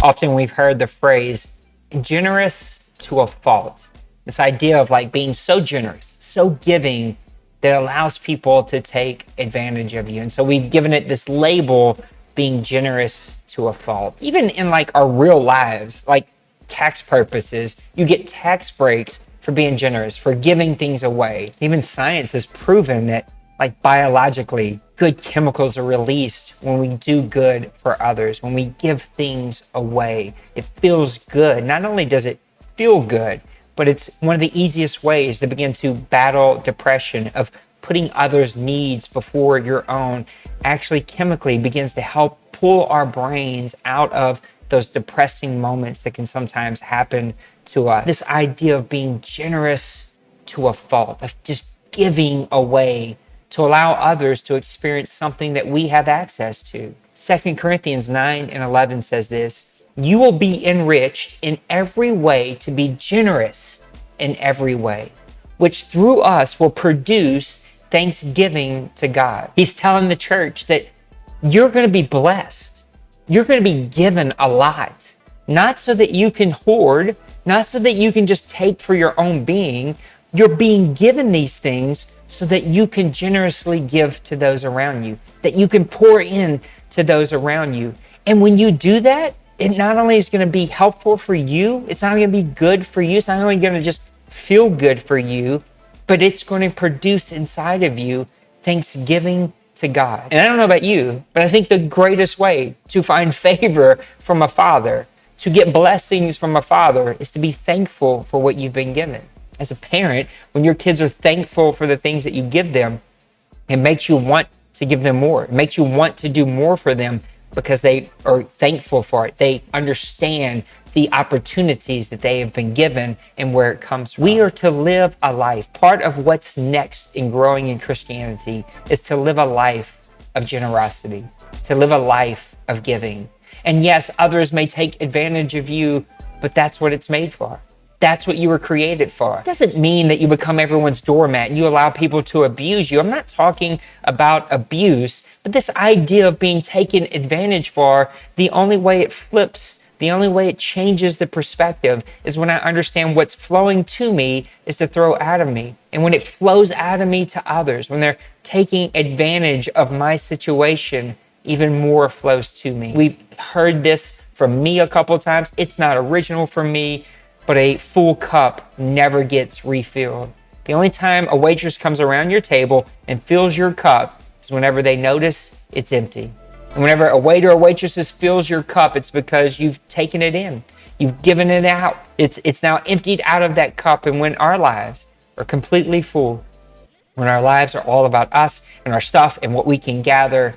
Often we've heard the phrase generous to a fault. This idea of like being so generous, so giving that allows people to take advantage of you. And so we've given it this label, being generous to a fault. Even in like our real lives, like tax purposes, you get tax breaks for being generous, for giving things away. Even science has proven that like biologically, good chemicals are released when we do good for others, when we give things away. It feels good. Not only does it feel good, but it's one of the easiest ways to begin to battle depression, of putting others' needs before your own. Actually chemically begins to help pull our brains out of those depressing moments that can sometimes happen to us. This idea of being generous to a fault, of just giving away to allow others to experience something that we have access to. 2 Corinthians 9:11 says this: "You will be enriched in every way to be generous in every way, which through us will produce thanksgiving to God." He's telling the church that you're going to be blessed. You're going to be given a lot, not so that you can hoard, not so that you can just take for your own being. You're being given these things so that you can generously give to those around you, that you can pour in to those around you. And when you do that, it not only is going to be helpful for you, it's not going to be good for you, it's not only going to just feel good for you, but it's going to produce inside of you thanksgiving to God. And I don't know about you, but I think the greatest way to find favor from a father, to get blessings from a father, is to be thankful for what you've been given. As a parent, when your kids are thankful for the things that you give them, it makes you want to give them more. It makes you want to do more for them because they are thankful for it. They understand the opportunities that they have been given and where it comes from. We are to live a life. Part of what's next in growing in Christianity is to live a life of generosity, to live a life of giving. And yes, others may take advantage of you, but that's what it's made for. That's what you were created for. It doesn't mean that you become everyone's doormat and you allow people to abuse you. I'm not talking about abuse, but this idea of being taken advantage for, the only way it flips, the only way it changes the perspective is when I understand what's flowing to me is to throw out of me. And when it flows out of me to others, when they're taking advantage of my situation, even more flows to me. We've heard this from me a couple of times. It's not original for me, but a full cup never gets refilled. The only time a waitress comes around your table and fills your cup is whenever they notice it's empty. And whenever a waiter or waitress fills your cup, it's because you've taken it in. You've given it out. It's now emptied out of that cup. And when our lives are completely full, when our lives are all about us and our stuff and what we can gather,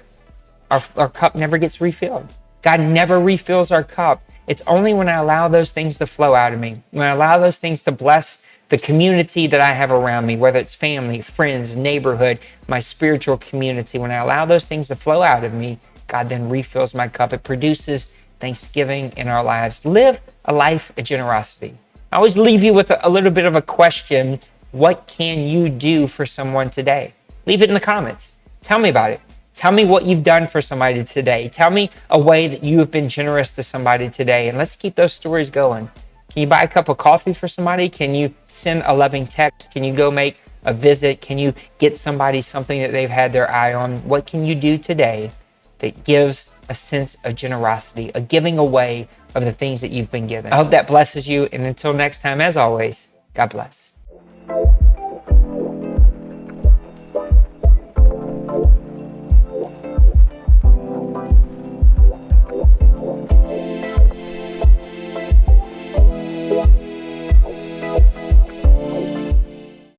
our cup never gets refilled. God never refills our cup. It's only when I allow those things to flow out of me, when I allow those things to bless the community that I have around me, whether it's family, friends, neighborhood, my spiritual community, when I allow those things to flow out of me, God then refills my cup. It produces thanksgiving in our lives. Live a life of generosity. I always leave you with a little bit of a question. What can you do for someone today? Leave it in the comments. Tell me about it. Tell me what you've done for somebody today. Tell me a way that you have been generous to somebody today. And let's keep those stories going. Can you buy a cup of coffee for somebody? Can you send a loving text? Can you go make a visit? Can you get somebody something that they've had their eye on? What can you do today that gives a sense of generosity, a giving away of the things that you've been given? I hope that blesses you. And until next time, as always, God bless.